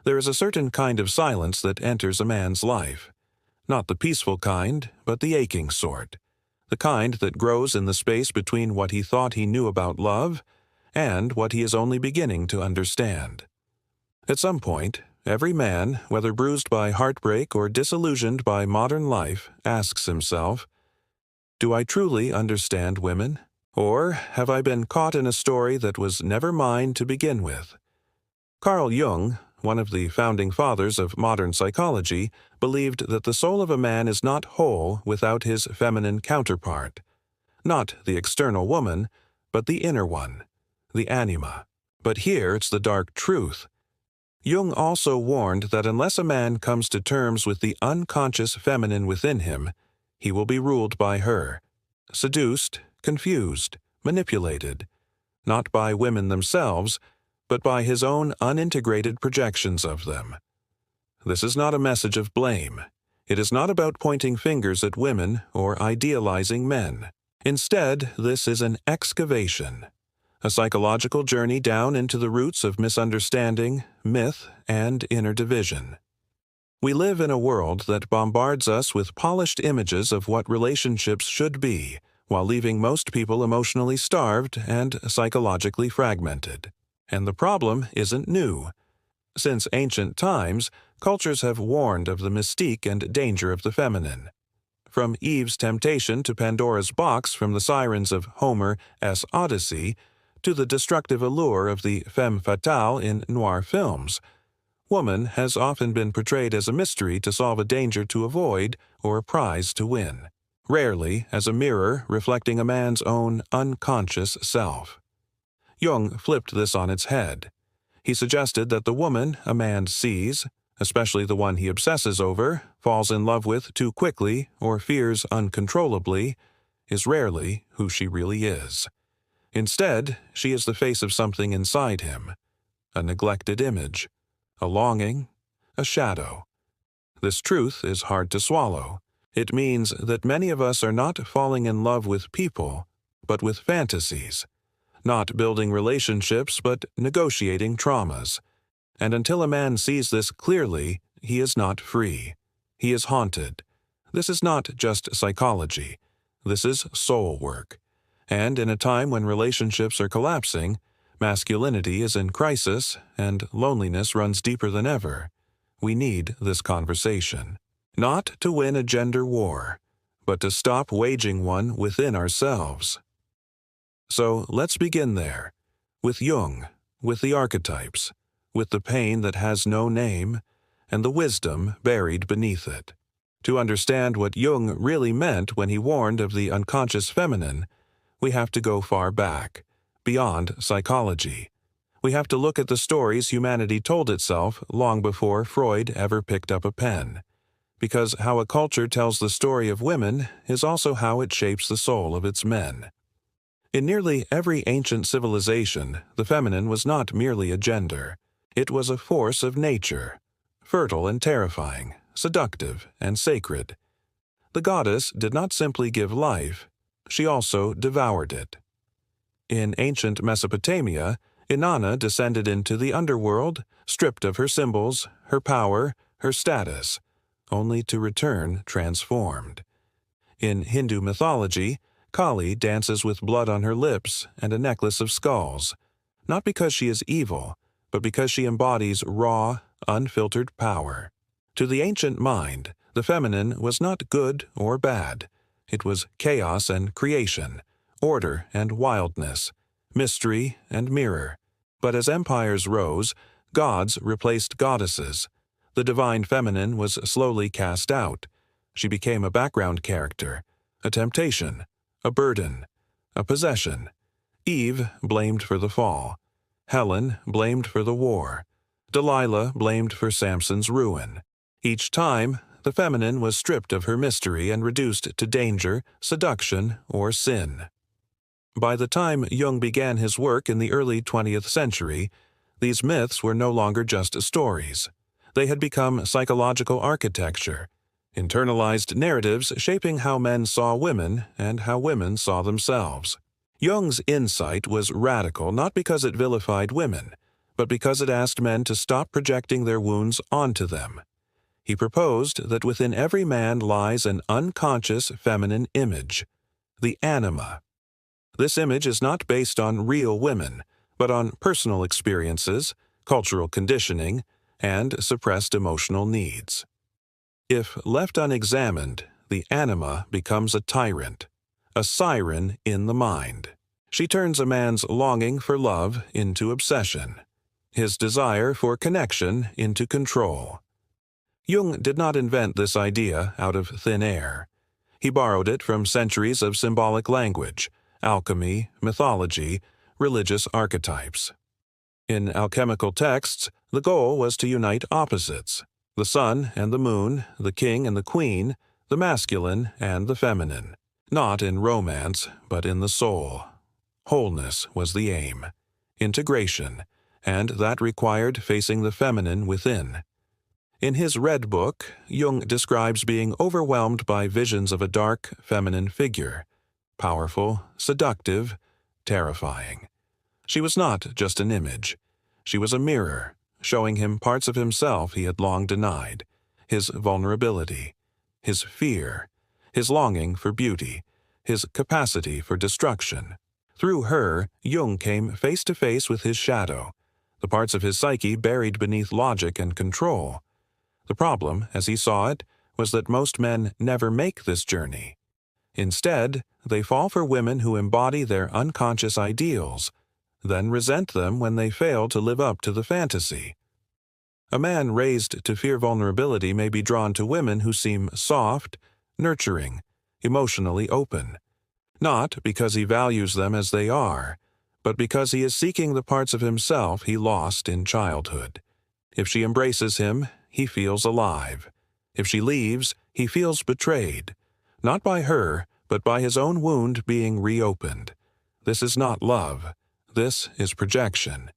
There is a certain kind of silence that enters a man's life. Not the peaceful kind, but the aching sort. The kind that grows in the space between what he thought he knew about love and what he is only beginning to understand. At some point, every man, whether bruised by heartbreak or disillusioned by modern life, asks himself, "Do I truly understand women? Or have I been caught in a story that was never mine to begin with?" Carl Jung, one of the founding fathers of modern psychology, believed that the soul of a man is not whole without his feminine counterpart. Not the external woman, but the inner one, the anima. But here it's the dark truth. Jung also warned that unless a man comes to terms with the unconscious feminine within him, he will be ruled by her, seduced, confused, manipulated, not by women themselves, but by his own unintegrated projections of them. This is not a message of blame. It is not about pointing fingers at women or idealizing men. Instead, this is an excavation, a psychological journey down into the roots of misunderstanding, myth, and inner division. We live in a world that bombards us with polished images of what relationships should be, while leaving most people emotionally starved and psychologically fragmented. And the problem isn't new. Since ancient times, cultures have warned of the mystique and danger of the feminine. From Eve's temptation to Pandora's box from the sirens of Homer's Odyssey, to the destructive allure of the femme fatale in noir films, woman has often been portrayed as a mystery to solve a danger to avoid or a prize to win, rarely as a mirror reflecting a man's own unconscious self. Jung flipped this on its head. He suggested that the woman a man sees, especially the one he obsesses over, falls in love with too quickly, or fears uncontrollably, is rarely who she really is. Instead, she is the face of something inside him, a neglected image, a longing, a shadow. This truth is hard to swallow. It means that many of us are not falling in love with people, but with fantasies. Not building relationships, but negotiating traumas. And until a man sees this clearly, he is not free. He is haunted. This is not just psychology. This is soul work. And in a time when relationships are collapsing, masculinity is in crisis, and loneliness runs deeper than ever, we need this conversation. Not to win a gender war, but to stop waging one within ourselves. So let's begin there, with Jung, with the archetypes, with the pain that has no name, and the wisdom buried beneath it. To understand what Jung really meant when he warned of the unconscious feminine, we have to go far back, beyond psychology. We have to look at the stories humanity told itself long before Freud ever picked up a pen. Because how a culture tells the story of women is also how it shapes the soul of its men. In nearly every ancient civilization, the feminine was not merely a gender. It was a force of nature, fertile and terrifying, seductive and sacred. The goddess did not simply give life, she also devoured it. In ancient Mesopotamia, Inanna descended into the underworld, stripped of her symbols, her power, her status, only to return transformed. In Hindu mythology, Kali dances with blood on her lips and a necklace of skulls, not because she is evil, but because she embodies raw, unfiltered power. To the ancient mind, the feminine was not good or bad. It was chaos and creation, order and wildness, mystery and mirror. But as empires rose, gods replaced goddesses. The divine feminine was slowly cast out. She became a background character, a temptation, a burden, a possession. Eve blamed for the fall. Helen blamed for the war. Delilah blamed for Samson's ruin. Each time, the feminine was stripped of her mystery and reduced to danger, seduction, or sin. By the time Jung began his work in the early 20th century, these myths were no longer just stories. They had become psychological architecture, internalized narratives shaping how men saw women and how women saw themselves. Jung's insight was radical not because it vilified women, but because it asked men to stop projecting their wounds onto them. He proposed that within every man lies an unconscious feminine image, the anima. This image is not based on real women, but on personal experiences, cultural conditioning, and suppressed emotional needs. If left unexamined, the anima becomes a tyrant, a siren in the mind. She turns a man's longing for love into obsession, his desire for connection into control. Jung did not invent this idea out of thin air. He borrowed it from centuries of symbolic language, alchemy, mythology, religious archetypes. In alchemical texts, the goal was to unite opposites, the sun and the moon, the king and the queen, the masculine and the feminine. Not in romance, but in the soul. Wholeness was the aim, integration, and that required facing the feminine within. In his Red Book, Jung describes being overwhelmed by visions of a dark, feminine figure, powerful, seductive, terrifying. She was not just an image. She was a mirror, showing him parts of himself he had long denied, his vulnerability, his fear, his longing for beauty, his capacity for destruction. Through her, Jung came face to face with his shadow, the parts of his psyche buried beneath logic and control. The problem, as he saw it, was that most men never make this journey. Instead, they fall for women who embody their unconscious ideals, then resent them when they fail to live up to the fantasy. A man raised to fear vulnerability may be drawn to women who seem soft, nurturing, emotionally open, not because he values them as they are, but because he is seeking the parts of himself he lost in childhood. If she embraces him, he feels alive. If she leaves, he feels betrayed, not by her, but by his own wound being reopened. This is not love. This is projection,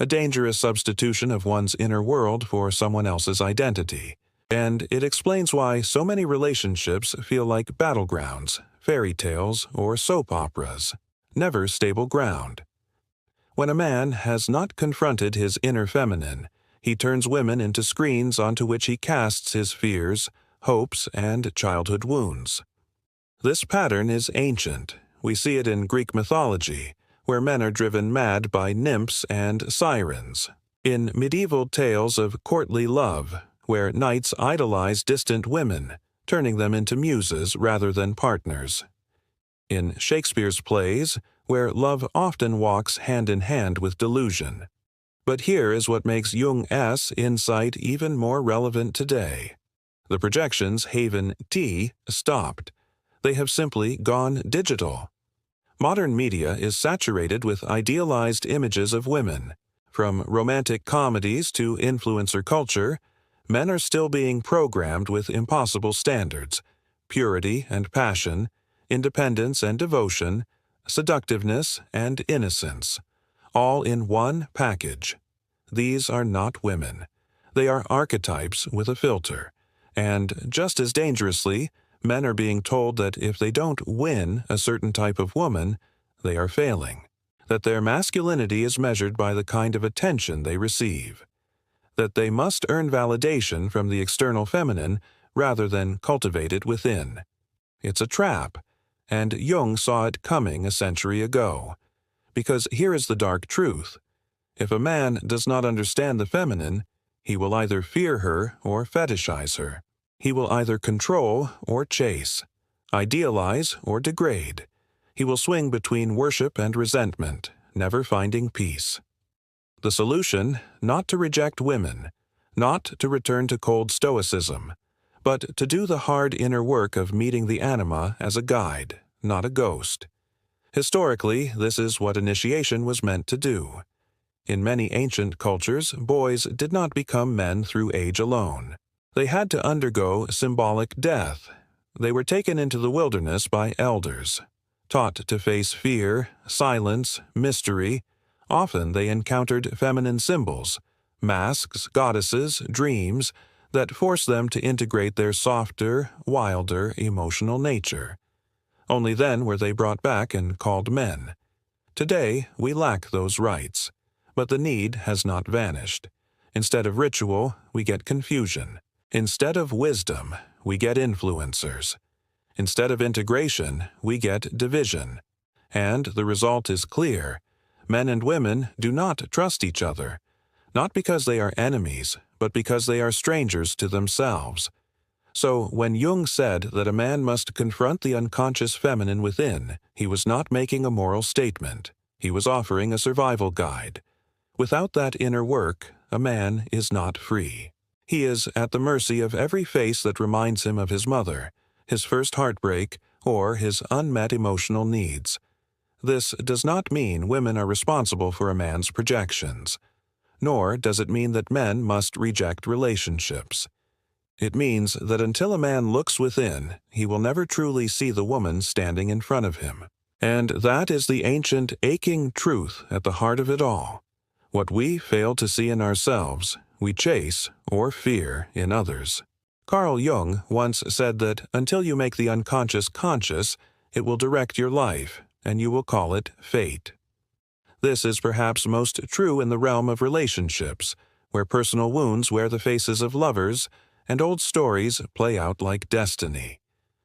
a dangerous substitution of one's inner world for someone else's identity. And it explains why so many relationships feel like battlegrounds, fairy tales, or soap operas, never stable ground. When a man has not confronted his inner feminine, he turns women into screens onto which he casts his fears, hopes, and childhood wounds. This pattern is ancient. We see it in Greek mythology, where men are driven mad by nymphs and sirens. In medieval tales of courtly love, where knights idolize distant women, turning them into muses rather than partners. In Shakespeare's plays, where love often walks hand in hand with delusion. But here is what makes Jung's insight even more relevant today. The projections Haven T stopped. They have simply gone digital. Modern media is saturated with idealized images of women. From romantic comedies to influencer culture, men are still being programmed with impossible standards: purity and passion, independence and devotion, seductiveness and innocence, all in one package. These are not women. They are archetypes with a filter. And just as dangerously, men are being told that if they don't win a certain type of woman, they are failing. That their masculinity is measured by the kind of attention they receive. That they must earn validation from the external feminine rather than cultivate it within. It's a trap, and Jung saw it coming a century ago. Because here is the dark truth. If a man does not understand the feminine, he will either fear her or fetishize her. He will either control or chase, idealize or degrade. He will swing between worship and resentment, never finding peace. The solution, not to reject women, not to return to cold stoicism, but to do the hard inner work of meeting the anima as a guide, not a ghost. Historically, this is what initiation was meant to do. In many ancient cultures, boys did not become men through age alone. They had to undergo symbolic death. They were taken into the wilderness by elders, taught to face fear, silence, mystery. Often they encountered feminine symbols, masks, goddesses, dreams, that forced them to integrate their softer, wilder emotional nature. Only then were they brought back and called men. Today, we lack those rites. but the need has not vanished. Instead of ritual, we get confusion. Instead of wisdom, we get influencers. Instead of integration, we get division. And the result is clear. Men and women do not trust each other, not because they are enemies, but because they are strangers to themselves. So when Jung said that a man must confront the unconscious feminine within, he was not making a moral statement. He was offering a survival guide. Without that inner work, a man is not free. He is at the mercy of every face that reminds him of his mother, his first heartbreak, or his unmet emotional needs. This does not mean women are responsible for a man's projections, nor does it mean that men must reject relationships. It means that until a man looks within, he will never truly see the woman standing in front of him. And that is the ancient, aching truth at the heart of it all. What we fail to see in ourselves, we chase or fear in others. Carl Jung once said that until you make the unconscious conscious, it will direct your life, and you will call it fate. This is perhaps most true in the realm of relationships, where personal wounds wear the faces of lovers, and old stories play out like destiny.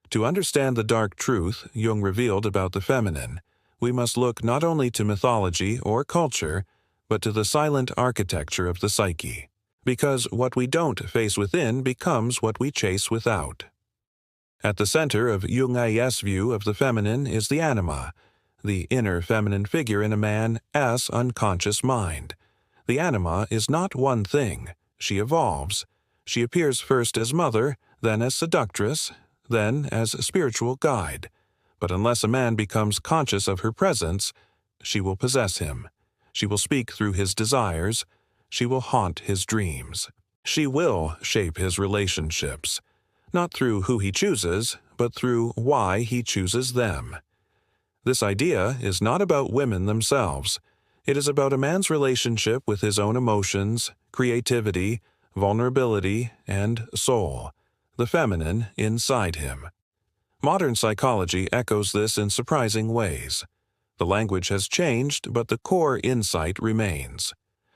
To understand the dark truth Jung revealed about the feminine, we must look not only to mythology or culture, but to the silent architecture of the psyche. Because what we don't face within becomes what we chase without. At the center of Jung's view of the feminine is the anima, the inner feminine figure in a man's unconscious mind. The anima is not one thing. She evolves. She appears first as mother, then as seductress, then as spiritual guide. But unless a man becomes conscious of her presence, she will possess him. She will speak through his desires. She will haunt his dreams. She will shape his relationships, not through who he chooses, but through why he chooses them. This idea is not about women themselves. It is about a man's relationship with his own emotions, creativity, vulnerability, and soul, the feminine inside him. Modern psychology echoes this in surprising ways. The language has changed, but the core insight remains.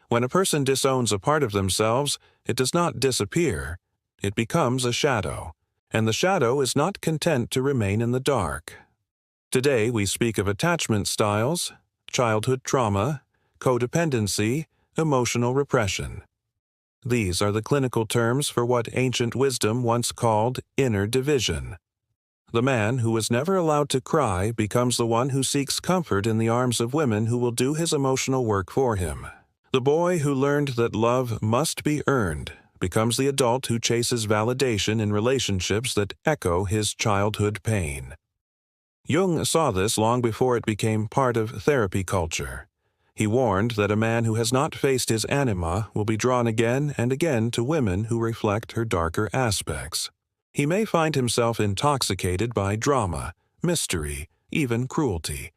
When a person disowns a part of themselves, it does not disappear. It becomes a shadow, and the shadow is not content to remain in the dark. Today we speak of attachment styles, childhood trauma, codependency, emotional repression. These are the clinical terms for what ancient wisdom once called inner division. The man who was never allowed to cry becomes the one who seeks comfort in the arms of women who will do his emotional work for him. The boy who learned that love must be earned becomes the adult who chases validation in relationships that echo his childhood pain. Jung saw this long before it became part of therapy culture. He warned that a man who has not faced his anima will be drawn again and again to women who reflect her darker aspects. He may find himself intoxicated by drama, mystery, even cruelty,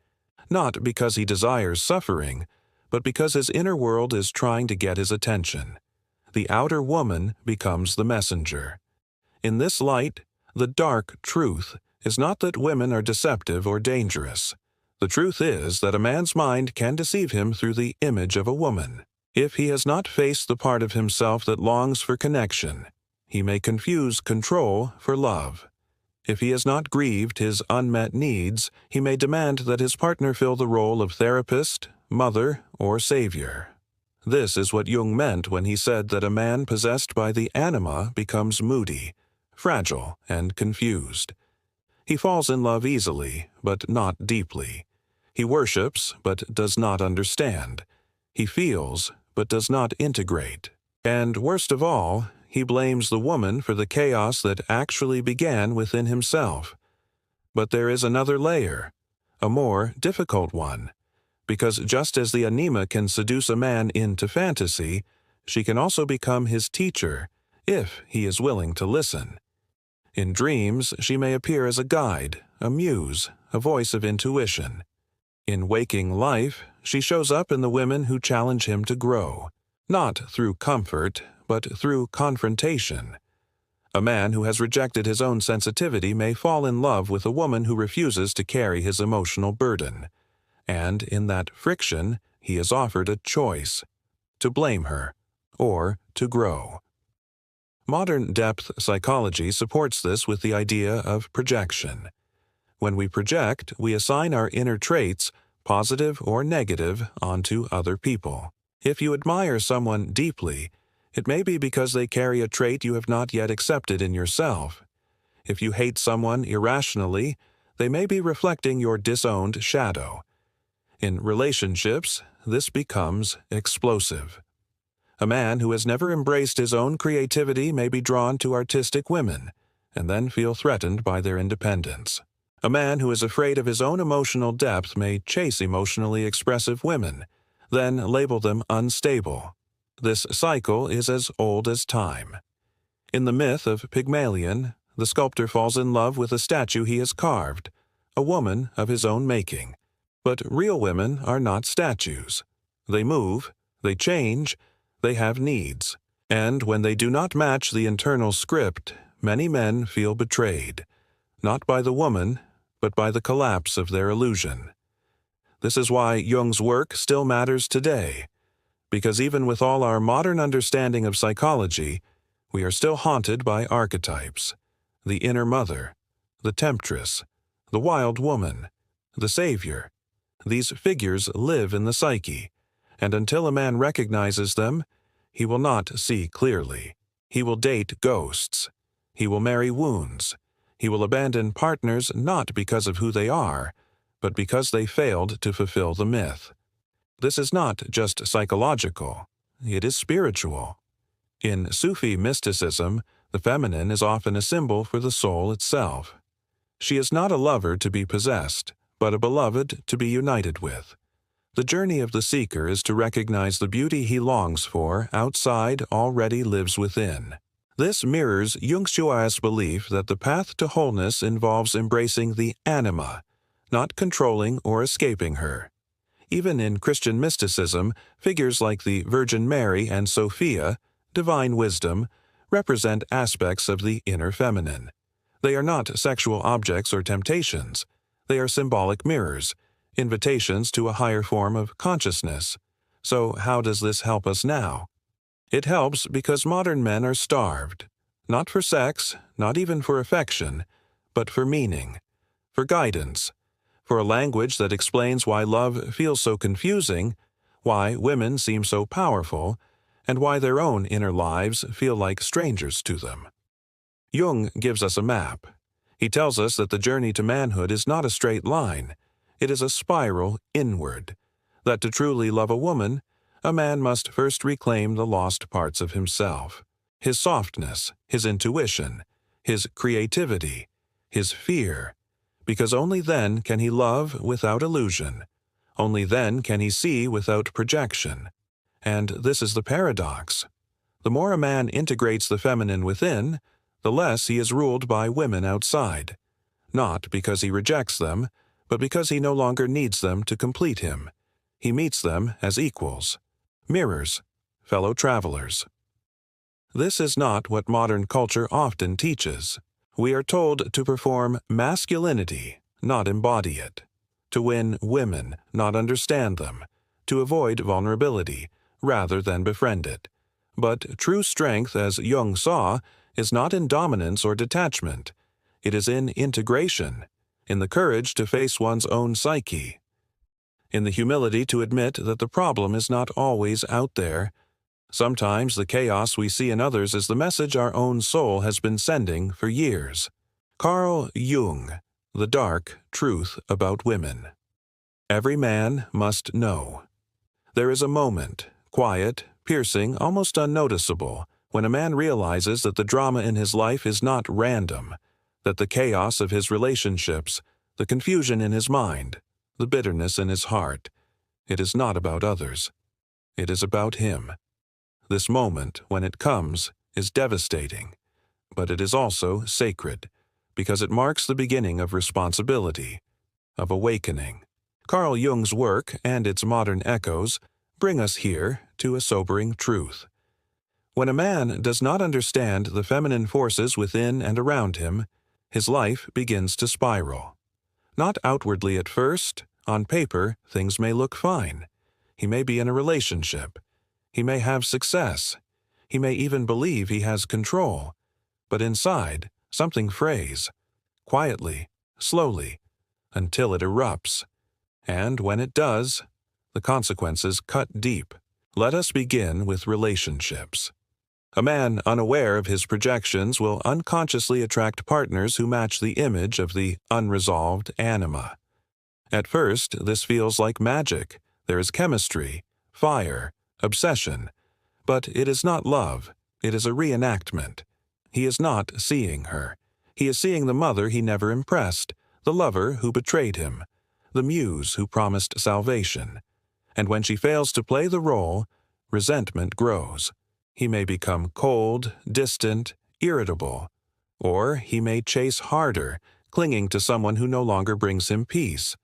not because he desires suffering, but because his inner world is trying to get his attention. The outer woman becomes the messenger. In this light, the dark truth is not that women are deceptive or dangerous. The truth is that a man's mind can deceive him through the image of a woman. If he has not faced the part of himself that longs for connection, he may confuse control for love. If he has not grieved his unmet needs, he may demand that his partner fill the role of therapist, mother, or savior. This is what Jung meant when he said that a man possessed by the anima becomes moody, fragile, and confused. He falls in love easily, but not deeply. He worships, but does not understand. He feels, but does not integrate. And worst of all, he blames the woman for the chaos that actually began within himself. But there is another layer, a more difficult one, because just as the Anima can seduce a man into fantasy, she can also become his teacher, if he is willing to listen. In dreams, she may appear as a guide, a muse, a voice of intuition. In waking life, she shows up in the women who challenge him to grow, not through comfort, but through confrontation. A man who has rejected his own sensitivity may fall in love with a woman who refuses to carry his emotional burden. And in that friction, he is offered a choice. to blame her, or to grow. Modern depth psychology supports this with the idea of projection. When we project, we assign our inner traits, positive or negative, onto other people. If you admire someone deeply, it may be because they carry a trait you have not yet accepted in yourself. If you hate someone irrationally, they may be reflecting your disowned shadow. In relationships, this becomes explosive. A man who has never embraced his own creativity may be drawn to artistic women, and then feel threatened by their independence. A man who is afraid of his own emotional depth may chase emotionally expressive women, then label them unstable. This cycle is as old as time. In the myth of Pygmalion, the sculptor falls in love with a statue he has carved, a woman of his own making. But real women are not statues. They move, they change, they have needs. And when they do not match the internal script, many men feel betrayed, not by the woman, but by the collapse of their illusion. This is why Jung's work still matters today, because even with all our modern understanding of psychology, we are still haunted by archetypes: the inner mother, the temptress, the wild woman, the savior. These figures live in the psyche, and until a man recognizes them, he will not see clearly. He will date ghosts. He will marry wounds. He will abandon partners not because of who they are, but because they failed to fulfill the myth. This is not just psychological, it is spiritual. In Sufi mysticism, the feminine is often a symbol for the soul itself. She is not a lover to be possessed, but a beloved to be united with. The journey of the seeker is to recognize the beauty he longs for outside already lives within. This mirrors Jung's belief that the path to wholeness involves embracing the Anima, not controlling or escaping her. Even in Christian mysticism, figures like the Virgin Mary and Sophia, divine wisdom, represent aspects of the inner feminine. They are not sexual objects or temptations. They are symbolic mirrors, invitations to a higher form of consciousness. So how does this help us now? It helps because modern men are starved, not for sex, not even for affection, but for meaning, for guidance, for a language that explains why love feels so confusing, why women seem so powerful, and why their own inner lives feel like strangers to them. Jung gives us a map. He tells us that the journey to manhood is not a straight line. It is a spiral inward, that to truly love a woman, a man must first reclaim the lost parts of himself, his softness, his intuition, his creativity, his fear, because only then can he love without illusion. Only then can he see without projection. And this is the paradox. The more a man integrates the feminine within, the less he is ruled by women outside, not because he rejects them, but because he no longer needs them to complete him. He meets them as equals, mirrors, fellow travelers. This is not what modern culture often teaches. We are told to perform masculinity, not embody it, to win women, not understand them, to avoid vulnerability, rather than befriend it. But true strength, as Jung saw, is not in dominance or detachment. It is in integration, in the courage to face one's own psyche, in the humility to admit that the problem is not always out there. Sometimes the chaos we see in others is the message our own soul has been sending for years. Carl Jung, The Dark Truth About Women. Every man must know. There is a moment, quiet, piercing, almost unnoticeable, when a man realizes that the drama in his life is not random, that the chaos of his relationships, the confusion in his mind, the bitterness in his heart, it is not about others. It is about him. This moment, when it comes, is devastating, but it is also sacred, because it marks the beginning of responsibility, of awakening. Carl Jung's work and its modern echoes bring us here to a sobering truth. When a man does not understand the feminine forces within and around him, his life begins to spiral. Not outwardly at first. On paper, things may look fine. He may be in a relationship. He may have success. He may even believe he has control. But inside, something frays, quietly, slowly, until it erupts. And when it does, the consequences cut deep. Let us begin with relationships. A man unaware of his projections will unconsciously attract partners who match the image of the unresolved anima. At first, this feels like magic. There is chemistry, fire, obsession. But it is not love. It is a reenactment. He is not seeing her. He is seeing the mother he never impressed, the lover who betrayed him, the muse who promised salvation. And when she fails to play the role, resentment grows. He may become cold, distant, irritable. Or he may chase harder, clinging to someone who no longer brings him peace.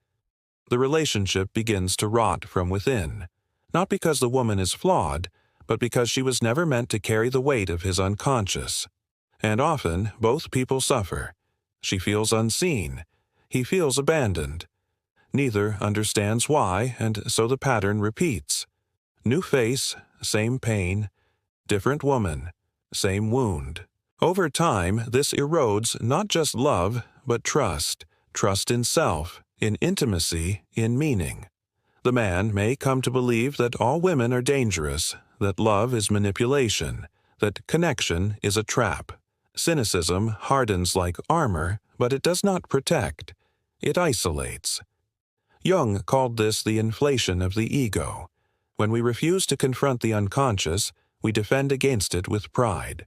The relationship begins to rot from within, not because the woman is flawed, but because she was never meant to carry the weight of his unconscious. And often, both people suffer. She feels unseen. He feels abandoned. Neither understands why, and so the pattern repeats. New face, same pain. Different woman, same wound. Over time, this erodes not just love, but trust. Trust in self, in intimacy, in meaning. The man may come to believe that all women are dangerous, that love is manipulation, that connection is a trap. Cynicism hardens like armor, but it does not protect. It isolates. Jung called this the inflation of the ego. When we refuse to confront the unconscious, we defend against it with pride.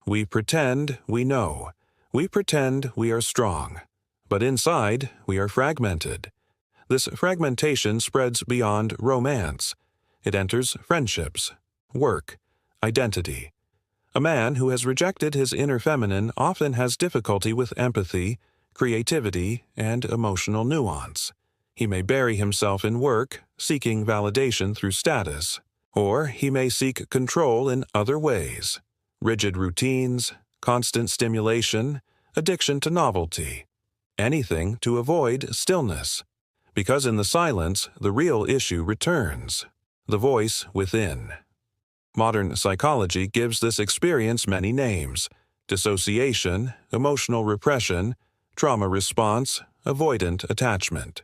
We pretend we know. We pretend we are strong. But inside, we are fragmented. This fragmentation spreads beyond romance. It enters friendships, work, identity. A man who has rejected his inner feminine often has difficulty with empathy, creativity, and emotional nuance. He may bury himself in work, seeking validation through status, or he may seek control in other ways. Rigid routines, constant stimulation, addiction to novelty. Anything to avoid stillness. Because in the silence, the real issue returns, the voice within. Modern psychology gives this experience many names: dissociation, emotional repression, trauma response, avoidant attachment.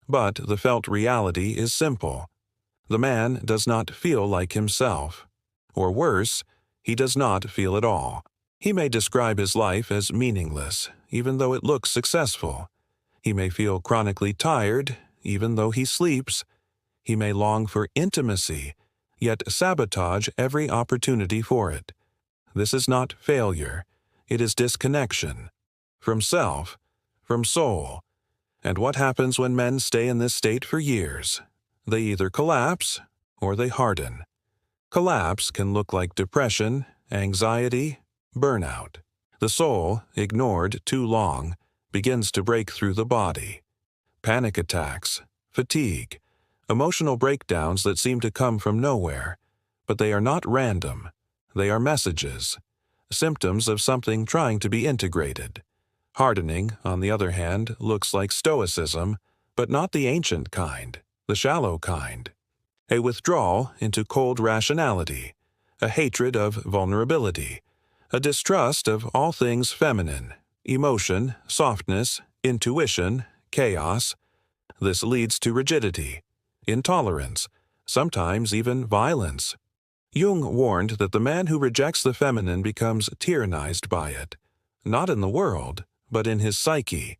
But the felt reality is simple. The man does not feel like himself. Or worse, he does not feel at all. He may describe his life as meaningless, even though it looks successful. He may feel chronically tired, even though he sleeps. He may long for intimacy, yet sabotage every opportunity for it. This is not failure. It is disconnection. From self, from soul. And what happens when men stay in this state for years? They either collapse or they harden. Collapse can look like depression, anxiety, burnout. The soul, ignored too long, begins to break through the body. Panic attacks, fatigue, emotional breakdowns that seem to come from nowhere. But they are not random. They are messages, symptoms of something trying to be integrated. Hardening, on the other hand, looks like stoicism, but not the ancient kind, the shallow kind. A withdrawal into cold rationality, a hatred of vulnerability, a distrust of all things feminine, emotion, softness, intuition, chaos. This leads to rigidity, intolerance, sometimes even violence. Jung warned that the man who rejects the feminine becomes tyrannized by it, not in the world, but in his psyche.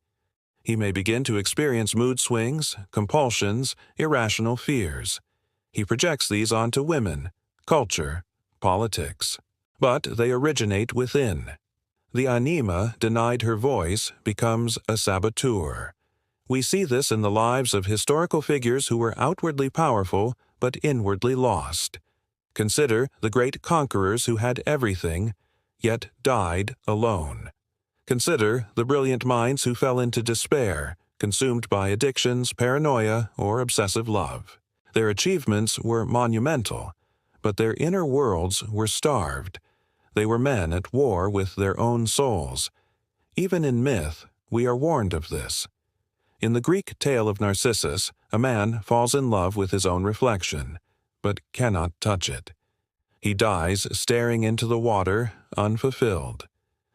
He may begin to experience mood swings, compulsions, irrational fears. He projects these onto women, culture, politics. But they originate within. The Anima, denied her voice, becomes a saboteur. We see this in the lives of historical figures who were outwardly powerful but inwardly lost. Consider the great conquerors who had everything, yet died alone. Consider the brilliant minds who fell into despair, consumed by addictions, paranoia, or obsessive love. Their achievements were monumental, but their inner worlds were starved. They were men at war with their own souls. Even in myth, we are warned of this. In the Greek tale of Narcissus, a man falls in love with his own reflection. but cannot touch it. He dies staring into the water, unfulfilled.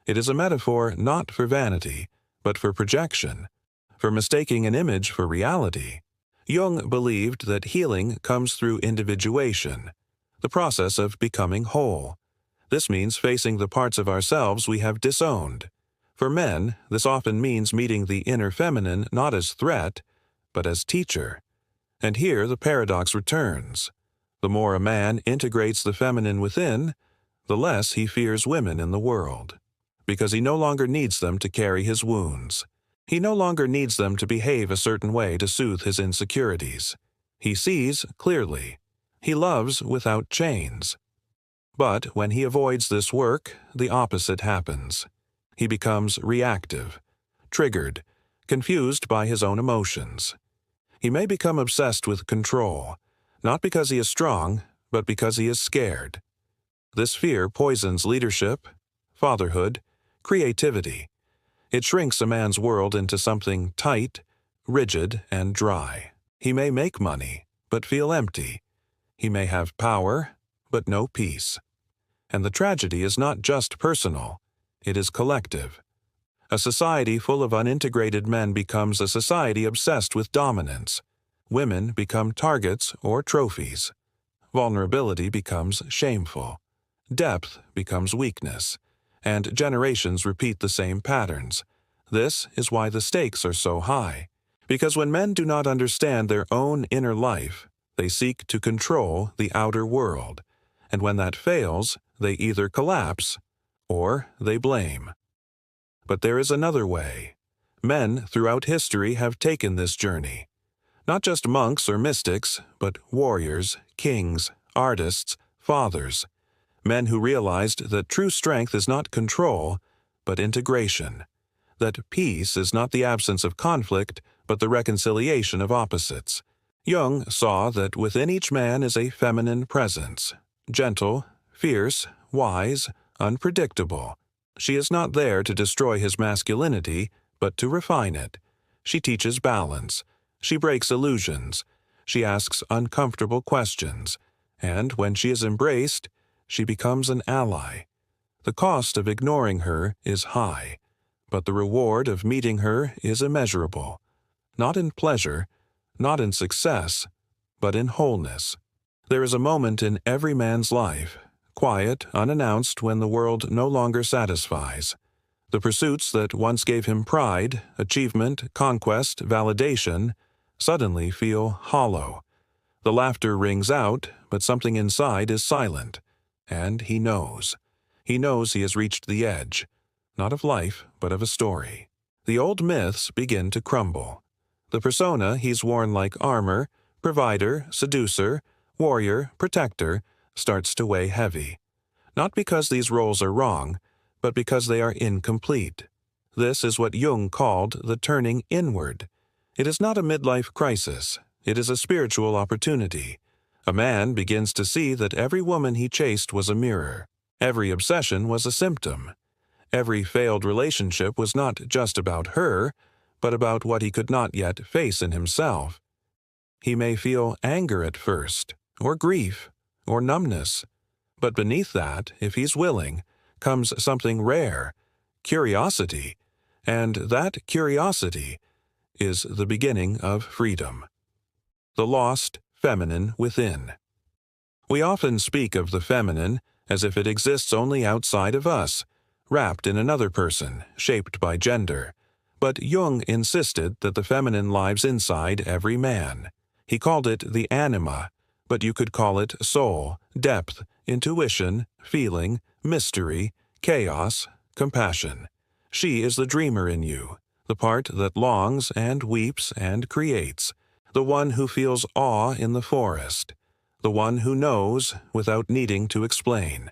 It is a metaphor not for vanity, but for projection, for mistaking an image for reality. Jung believed that healing comes through individuation, the process of becoming whole. This means facing the parts of ourselves we have disowned. For men, this often means meeting the inner feminine not as threat, but as teacher. And here the paradox returns. The more a man integrates the feminine within, the less he fears women in the world, because he no longer needs them to carry his wounds. He no longer needs them to behave a certain way to soothe his insecurities. He sees clearly. He loves without chains. But when he avoids this work, the opposite happens. He becomes reactive, triggered, confused by his own emotions. He may become obsessed with control, not because he is strong, but because he is scared. This fear poisons leadership, fatherhood, creativity. It shrinks a man's world into something tight, rigid, and dry. He may make money, but feel empty. He may have power, but no peace. And the tragedy is not just personal, it is collective. A society full of unintegrated men becomes a society obsessed with dominance. Women become targets or trophies. Vulnerability becomes shameful. Depth becomes weakness. And generations repeat the same patterns. This is why the stakes are so high. Because when men do not understand their own inner life, they seek to control the outer world. And when that fails, they either collapse or they blame. But there is another way. Men throughout history have taken this journey. Not just monks or mystics, but warriors, kings, artists, fathers. Men who realized that true strength is not control, but integration. That peace is not the absence of conflict, but the reconciliation of opposites. Jung saw that within each man is a feminine presence, gentle, fierce, wise, unpredictable. She is not there to destroy his masculinity, but to refine it. She teaches balance. She breaks illusions. She asks uncomfortable questions. And when she is embraced, she becomes an ally. The cost of ignoring her is high, but the reward of meeting her is immeasurable. Not in pleasure, not in success, but in wholeness. There is a moment in every man's life, quiet, unannounced, when the world no longer satisfies. The pursuits that once gave him pride, achievement, conquest, validation, suddenly feel hollow. The laughter rings out, but something inside is silent. And he knows. He knows he has reached the edge, not of life, but of a story. The old myths begin to crumble. The persona he's worn like armor, provider, seducer, warrior, protector, starts to weigh heavy. Not because these roles are wrong, but because they are incomplete. This is what Jung called the turning inward. It is not a midlife crisis. It is a spiritual opportunity. A man begins to see that every woman he chased was a mirror. Every obsession was a symptom. Every failed relationship was not just about her, but about what he could not yet face in himself. He may feel anger at first, or grief, or numbness. But beneath that, if he's willing, comes something rare, curiosity, and that curiosity is the beginning of freedom. The lost feminine within. We often speak of the feminine as if it exists only outside of us, wrapped in another person, shaped by gender. But Jung insisted that the feminine lives inside every man. He called it the anima, but you could call it soul, depth, intuition, feeling, mystery, chaos, compassion. She is the dreamer in you, the part that longs and weeps and creates, the one who feels awe in the forest, the one who knows without needing to explain.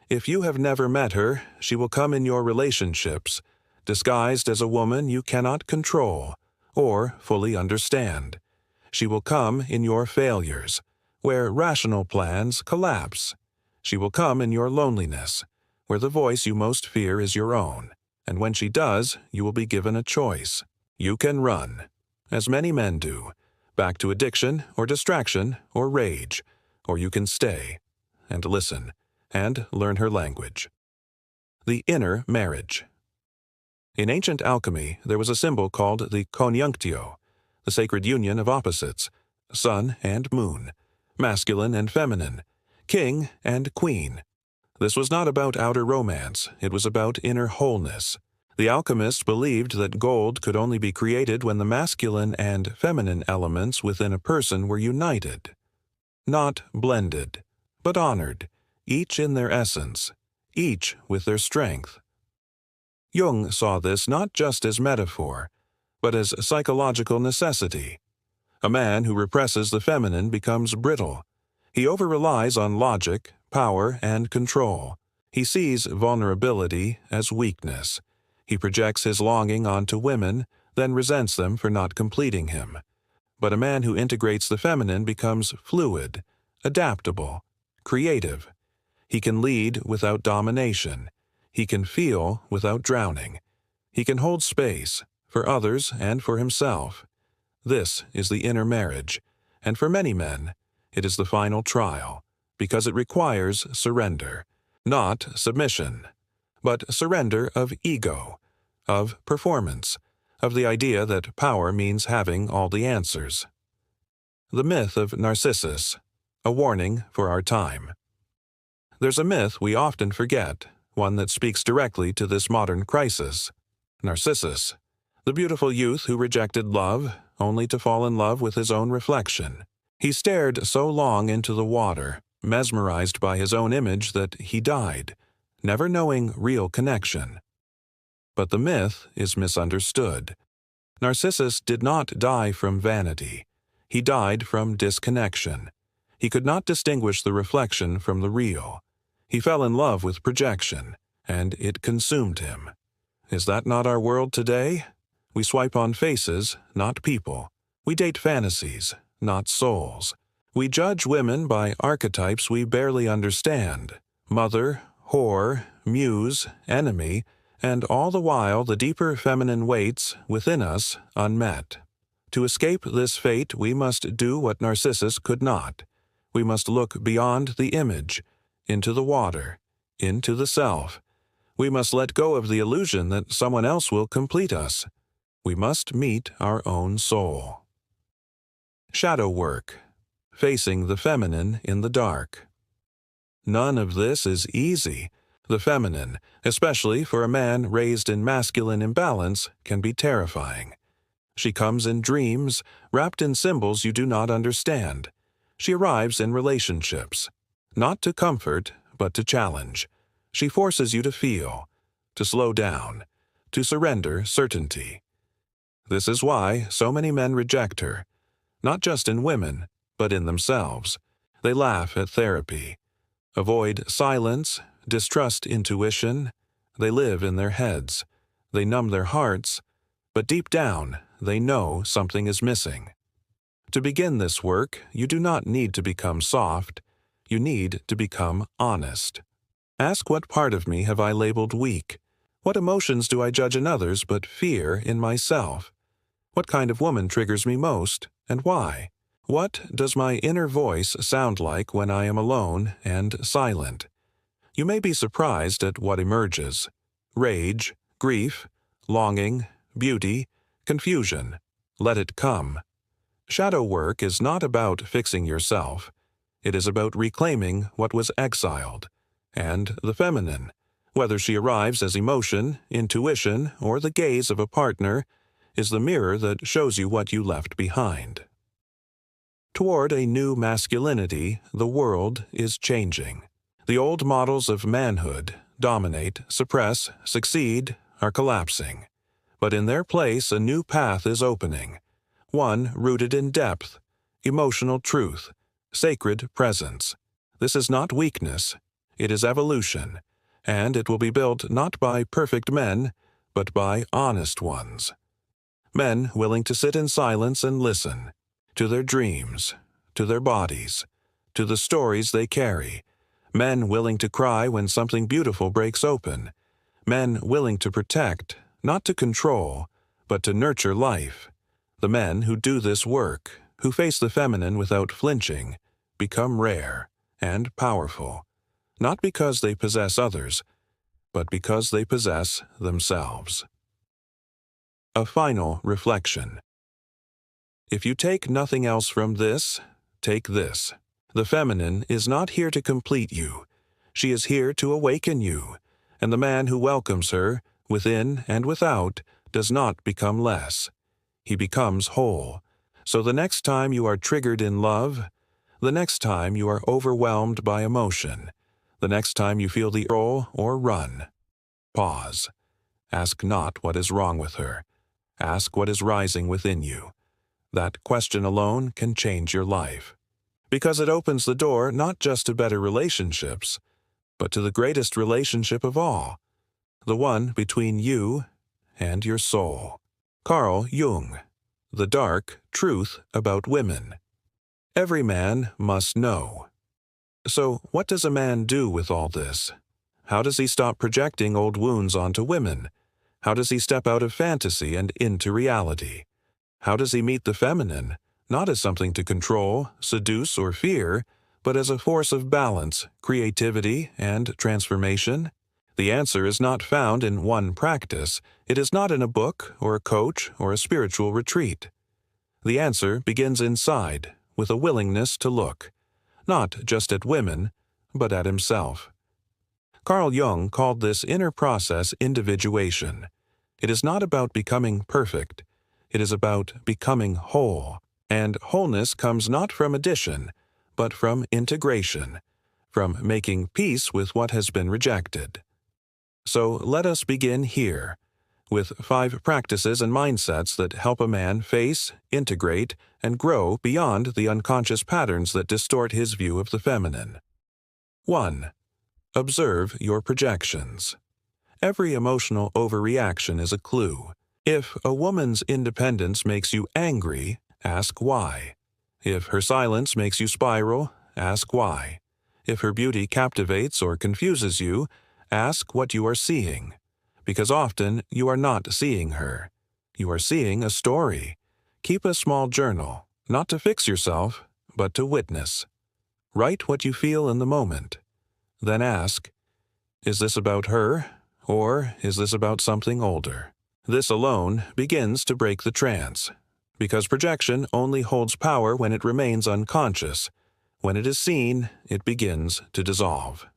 If you have never met her, she will come in your relationships, disguised as a woman you cannot control or fully understand. She will come in your failures, where rational plans collapse. She will come in your loneliness, where the voice you most fear is your own. And when she does, you will be given a choice. You can run, as many men do, back to addiction or distraction or rage, or you can stay and listen and learn her language. The inner marriage. In ancient alchemy, there was a symbol called the conjunctio, the sacred union of opposites, sun and moon, masculine and feminine, king and queen. This was not about outer romance, it was about inner wholeness. The alchemists believed that gold could only be created when the masculine and feminine elements within a person were united. Not blended, but honored, each in their essence, each with their strength. Jung saw this not just as metaphor, but as psychological necessity. A man who represses the feminine becomes brittle. He over-relies on logic, power, and control. He sees vulnerability as weakness. He projects his longing onto women, then resents them for not completing him. But a man who integrates the feminine becomes fluid, adaptable, creative. He can lead without domination. He can feel without drowning. He can hold space for others and for himself. This is the inner marriage, and for many men, it is the final trial, because it requires surrender, not submission, but surrender of ego, of performance, of the idea that power means having all the answers. The myth of Narcissus, a warning for our time. There's a myth we often forget, one that speaks directly to this modern crisis. Narcissus, the beautiful youth who rejected love, only to fall in love with his own reflection. He stared so long into the water, mesmerized by his own image, that he died, never knowing real connection. But the myth is misunderstood. Narcissus did not die from vanity. He died from disconnection. He could not distinguish the reflection from the real. He fell in love with projection, and it consumed him. Is that not our world today? We swipe on faces, not people. We date fantasies, not souls. We judge women by archetypes we barely understand: mother, whore, muse, enemy, and all the while the deeper feminine waits within us unmet. To escape this fate, we must do what Narcissus could not. We must look beyond the image, into the water, into the self. We must let go of the illusion that someone else will complete us. We must meet our own soul. Shadow work. Facing the feminine in the dark. None of this is easy. The feminine, especially for a man raised in masculine imbalance, can be terrifying. She comes in dreams, wrapped in symbols you do not understand. She arrives in relationships, not to comfort, but to challenge. She forces you to feel, to slow down, to surrender certainty. This is why so many men reject her, not just in women, but in themselves. They laugh at therapy, avoid silence, distrust intuition. They live in their heads. They numb their hearts, but deep down, they know something is missing. To begin this work, you do not need to become soft. You need to become honest. Ask, what part of me have I labeled weak? What emotions do I judge in others but fear in myself? What kind of woman triggers me most, and why? What does my inner voice sound like when I am alone and silent? You may be surprised at what emerges: rage, grief, longing, beauty, confusion. Let it come. Shadow work is not about fixing yourself. It is about reclaiming what was exiled. And the feminine, whether she arrives as emotion, intuition, or the gaze of a partner, is the mirror that shows you what you left behind. Toward a new masculinity, the world is changing. The old models of manhood, dominate, suppress, succeed, are collapsing. But in their place, a new path is opening, one rooted in depth, emotional truth, sacred presence. This is not weakness, it is evolution, and it will be built not by perfect men, but by honest ones. Men willing to sit in silence and listen, to their dreams, to their bodies, to the stories they carry. Men willing to cry when something beautiful breaks open. Men willing to protect, not to control, but to nurture life. The men who do this work, who face the feminine without flinching, become rare and powerful, not because they possess others, but because they possess themselves. A final reflection. If you take nothing else from this, take this. The feminine is not here to complete you. She is here to awaken you, and the man who welcomes her, within and without, does not become less. He becomes whole. So the next time you are triggered in love, the next time you are overwhelmed by emotion, the next time you feel the roll or run, pause. Ask not what is wrong with her. Ask what is rising within you. That question alone can change your life, because it opens the door not just to better relationships, but to the greatest relationship of all, the one between you and your soul. Carl Jung, The Dark Truth About Women. Every man must know. So, what does a man do with all this? How does he stop projecting old wounds onto women? How does he step out of fantasy and into reality? How does he meet the feminine, not as something to control, seduce, or fear, but as a force of balance, creativity, and transformation? The answer is not found in one practice. It is not in a book, or a coach, or a spiritual retreat. The answer begins inside, with a willingness to look, not just at women, but at himself. Carl Jung called this inner process individuation. It is not about becoming perfect. It is about becoming whole. And wholeness comes not from addition, but from integration, from making peace with what has been rejected. So let us begin here, with 5 practices and mindsets that help a man face, integrate, and grow beyond the unconscious patterns that distort his view of the feminine. 1. Observe your projections. Every emotional overreaction is a clue. If a woman's independence makes you angry, ask why. If her silence makes you spiral, ask why. If her beauty captivates or confuses you, ask what you are seeing. Because often you are not seeing her. You are seeing a story. Keep a small journal, not to fix yourself, but to witness. Write what you feel in the moment. Then ask, is this about her, or is this about something older? This alone begins to break the trance, because projection only holds power when it remains unconscious. When it is seen, it begins to dissolve.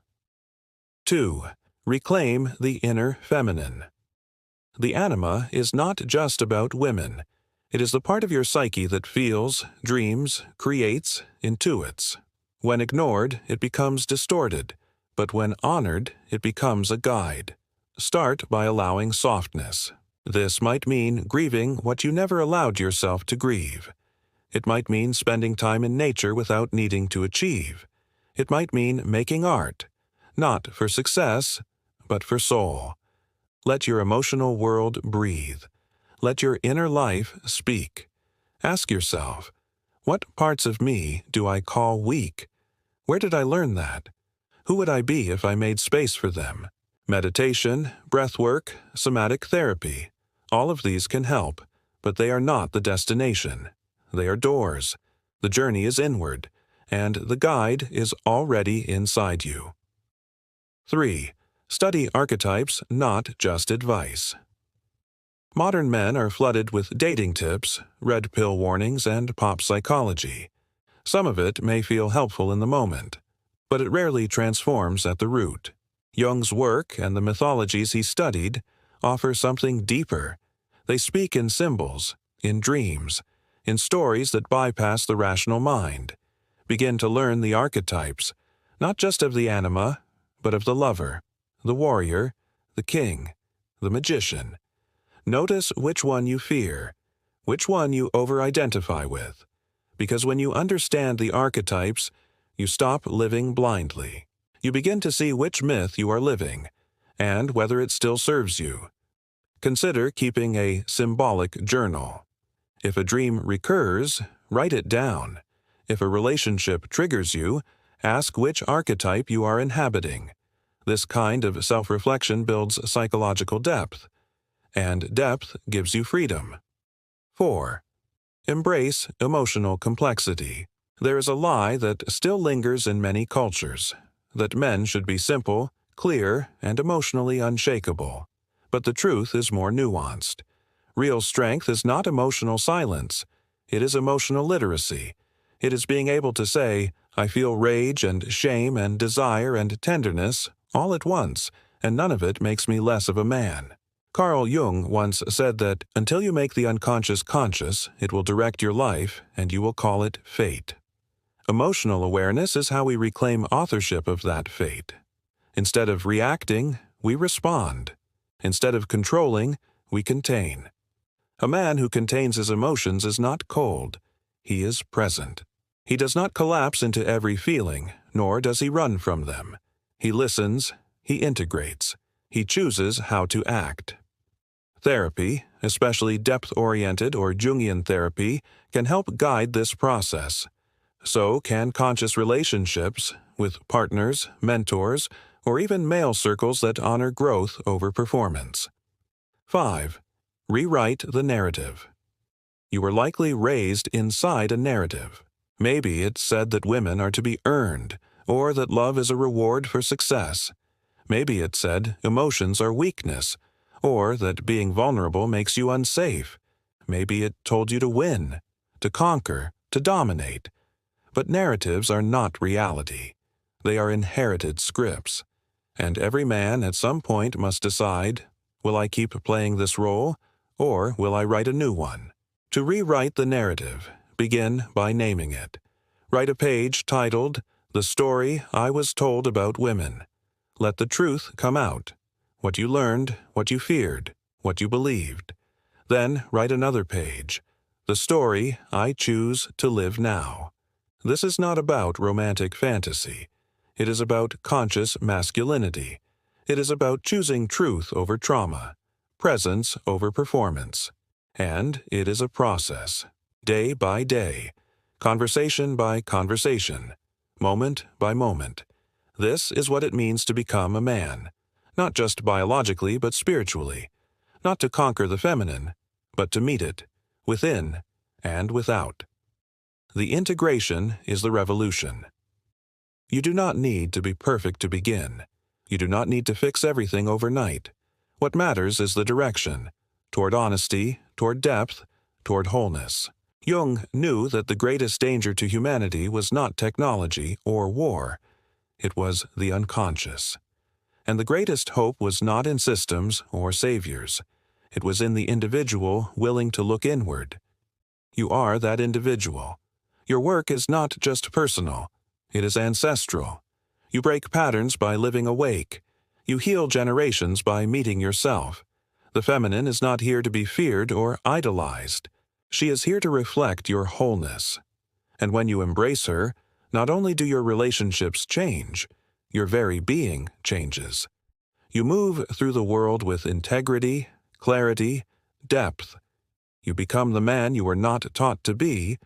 2. Reclaim the inner feminine. The anima is not just about women. It is the part of your psyche that feels, dreams, creates, intuits. When ignored, it becomes distorted, but when honored, it becomes a guide. Start by allowing softness. This might mean grieving what you never allowed yourself to grieve. It might mean spending time in nature without needing to achieve. It might mean making art, not for success, but for soul. Let your emotional world breathe. Let your inner life speak. Ask yourself, what parts of me do I call weak? Where did I learn that? Who would I be if I made space for them? Meditation, breathwork, somatic therapy. All of these can help, but they are not the destination. They are doors. The journey is inward, and the guide is already inside you. 3. Study archetypes, not just advice. Modern men are flooded with dating tips, red pill warnings, and pop psychology. Some of it may feel helpful in the moment, but it rarely transforms at the root. Jung's work and the mythologies he studied offer something deeper. They speak in symbols, in dreams, in stories that bypass the rational mind. Begin to learn the archetypes, not just of the anima, but of the lover, the warrior, the king, the magician. Notice which one you fear, which one you over-identify with, because when you understand the archetypes, you stop living blindly. You begin to see which myth you are living, and whether it still serves you. Consider keeping a symbolic journal. If a dream recurs, write it down. If a relationship triggers you, ask which archetype you are inhabiting. This kind of self-reflection builds psychological depth, and depth gives you freedom. 4. Embrace emotional complexity. There is a lie that still lingers in many cultures, that men should be simple, clear, and emotionally unshakable. But the truth is more nuanced. Real strength is not emotional silence. It is emotional literacy. It is being able to say, I feel rage and shame and desire and tenderness all at once, and none of it makes me less of a man. Carl Jung once said that until you make the unconscious conscious, it will direct your life, and you will call it fate. Emotional awareness is how we reclaim authorship of that fate. Instead of reacting, we respond. Instead of controlling, we contain. A man who contains his emotions is not cold. He is present. He does not collapse into every feeling, nor does he run from them. He listens, he integrates, he chooses how to act. Therapy, especially depth-oriented or Jungian therapy, can help guide this process. So can conscious relationships with partners, mentors, or even male circles that honor growth over performance. 5. Rewrite the narrative. You were likely raised inside a narrative. Maybe it said that women are to be earned, or that love is a reward for success. Maybe it said emotions are weakness, or that being vulnerable makes you unsafe. Maybe it told you to win, to conquer, to dominate. But narratives are not reality. They are inherited scripts. And every man at some point must decide, will I keep playing this role, or will I write a new one? To rewrite the narrative, begin by naming it. Write a page titled, The Story I Was Told About Women. Let the truth come out. What you learned, what you feared, what you believed. Then write another page. The Story I Choose to Live Now. This is not about romantic fantasy. It is about conscious masculinity. It is about choosing truth over trauma, presence over performance. And it is a process, day by day, conversation by conversation, moment by moment. This is what it means to become a man, not just biologically but spiritually, not to conquer the feminine, but to meet it, within and without. The integration is the revolution. You do not need to be perfect to begin. You do not need to fix everything overnight. What matters is the direction, toward honesty, toward depth, toward wholeness. Jung knew that the greatest danger to humanity was not technology or war. It was the unconscious. And the greatest hope was not in systems or saviors. It was in the individual willing to look inward. You are that individual. Your work is not just personal. It is ancestral. You break patterns by living awake. You heal generations by meeting yourself. The feminine is not here to be feared or idolized. She is here to reflect your wholeness. And when you embrace her, not only do your relationships change, your very being changes. You move through the world with integrity, clarity, depth. You become the man you were not taught to be,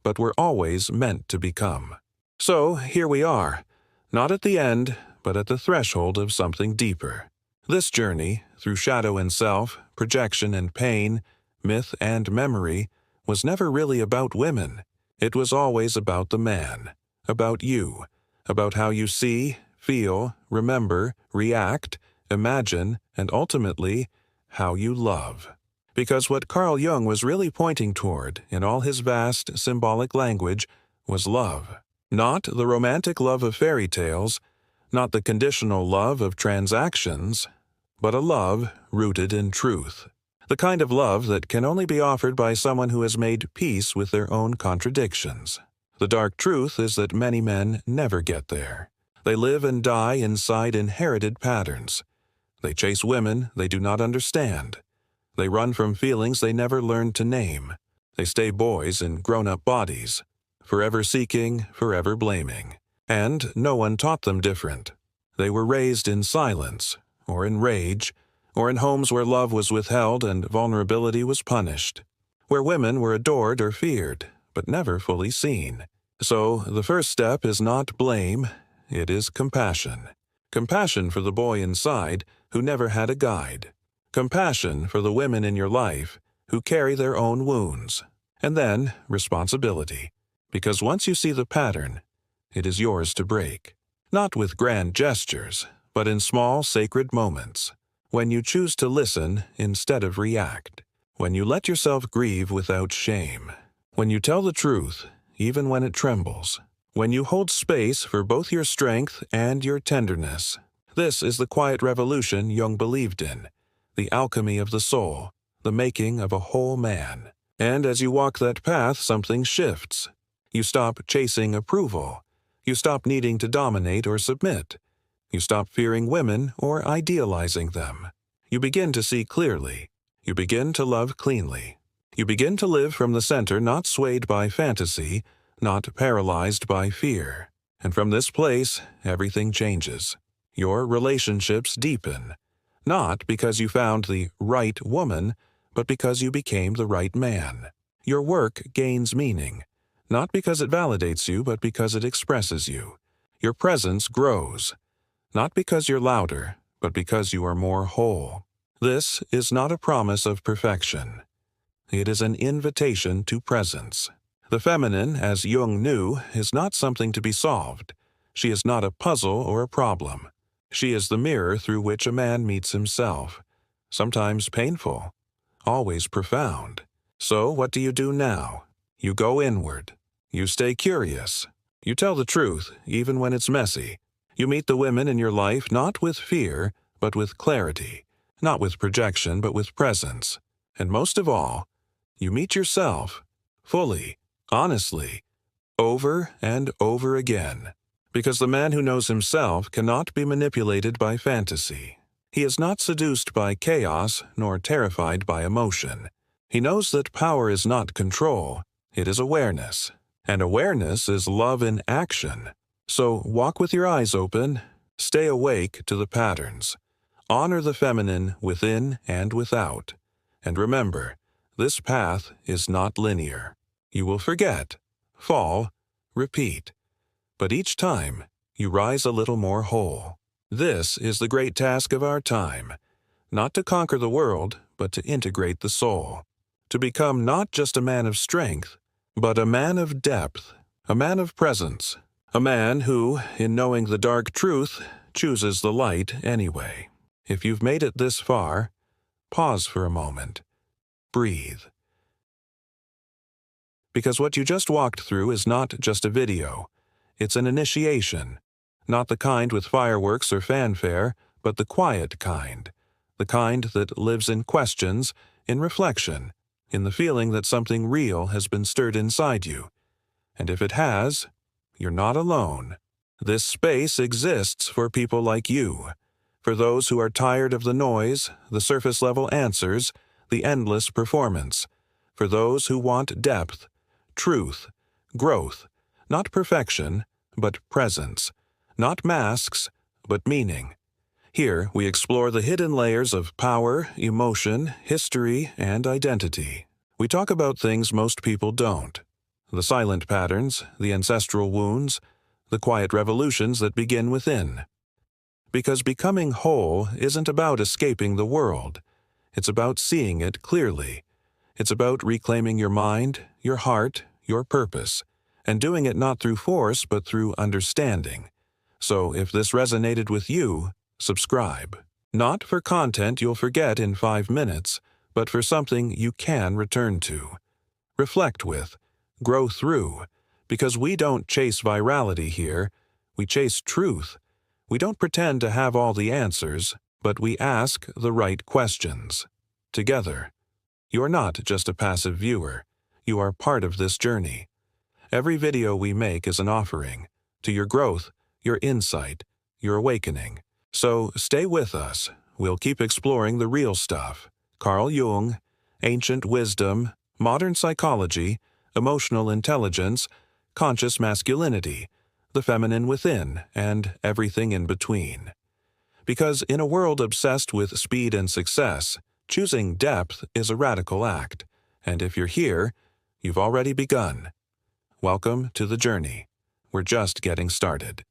but were always meant to become. So here we are, not at the end, but at the threshold of something deeper. This journey, through shadow and self, projection and pain, myth and memory, was never really about women. It was always about the man, about you, about how you see, feel, remember, react, imagine, and ultimately, how you love. Because what Carl Jung was really pointing toward, in all his vast symbolic language, was love. Not the romantic love of fairy tales, not the conditional love of transactions, but a love rooted in truth. The kind of love that can only be offered by someone who has made peace with their own contradictions. The dark truth is that many men never get there. They live and die inside inherited patterns. They chase women they do not understand. They run from feelings they never learned to name. They stay boys in grown-up bodies, forever seeking, forever blaming. And no one taught them different. They were raised in silence, or in rage, or in homes where love was withheld and vulnerability was punished, where women were adored or feared, but never fully seen. So the first step is not blame, it is compassion. Compassion for the boy inside who never had a guide. Compassion for the women in your life who carry their own wounds. And then responsibility. Because once you see the pattern, it is yours to break. Not with grand gestures, but in small sacred moments. When you choose to listen instead of react. When you let yourself grieve without shame. When you tell the truth, even when it trembles. When you hold space for both your strength and your tenderness. This is the quiet revolution Jung believed in, the alchemy of the soul, the making of a whole man. And as you walk that path, something shifts. You stop chasing approval. You stop needing to dominate or submit. You stop fearing women or idealizing them. You begin to see clearly. You begin to love cleanly. You begin to live from the center, not swayed by fantasy, not paralyzed by fear. And from this place, everything changes. Your relationships deepen, not because you found the right woman, but because you became the right man. Your work gains meaning, not because it validates you, but because it expresses you. Your presence grows, not because you're louder, but because you are more whole. This is not a promise of perfection. It is an invitation to presence. The feminine, as Jung knew, is not something to be solved. She is not a puzzle or a problem. She is the mirror through which a man meets himself. Sometimes painful, always profound. So what do you do now? You go inward. You stay curious. You tell the truth, even when it's messy. You meet the women in your life not with fear, but with clarity. Not with projection, but with presence. And most of all, you meet yourself, fully, honestly, over and over again. Because the man who knows himself cannot be manipulated by fantasy. He is not seduced by chaos, nor terrified by emotion. He knows that power is not control, it is awareness. And awareness is love in action. So walk with your eyes open, stay awake to the patterns. Honor the feminine within and without. And remember, this path is not linear. You will forget, fall, repeat. But each time, you rise a little more whole. This is the great task of our time. Not to conquer the world, but to integrate the soul. To become not just a man of strength, but a man of depth, a man of presence, a man who, in knowing the dark truth, chooses the light anyway. If you've made it this far, pause for a moment. Breathe. Because what you just walked through is not just a video. It's an initiation, not the kind with fireworks or fanfare, but the quiet kind, the kind that lives in questions, in reflection, in the feeling that something real has been stirred inside you. And if it has, you're not alone. This space exists for people like you, for those who are tired of the noise, the surface-level answers, the endless performance, for those who want depth, truth, growth, not perfection, but presence, not masks, but meaning. Here we explore the hidden layers of power, emotion, history, and identity. We talk about things most people don't. The silent patterns, the ancestral wounds, the quiet revolutions that begin within. Because becoming whole isn't about escaping the world. It's about seeing it clearly. It's about reclaiming your mind, your heart, your purpose, and doing it not through force but through understanding. So if this resonated with you, subscribe. Not for content you'll forget in 5 minutes, but for something you can return to. Reflect with, grow through, because we don't chase virality here, we chase truth. We don't pretend to have all the answers, but we ask the right questions. Together. You're not just a passive viewer, you are part of this journey. Every video we make is an offering to your growth, your insight, your awakening. So stay with us. We'll keep exploring the real stuff. Carl Jung, ancient wisdom, modern psychology, emotional intelligence, conscious masculinity, the feminine within, and everything in between. Because in a world obsessed with speed and success, choosing depth is a radical act. And if you're here, you've already begun. Welcome to the journey. We're just getting started.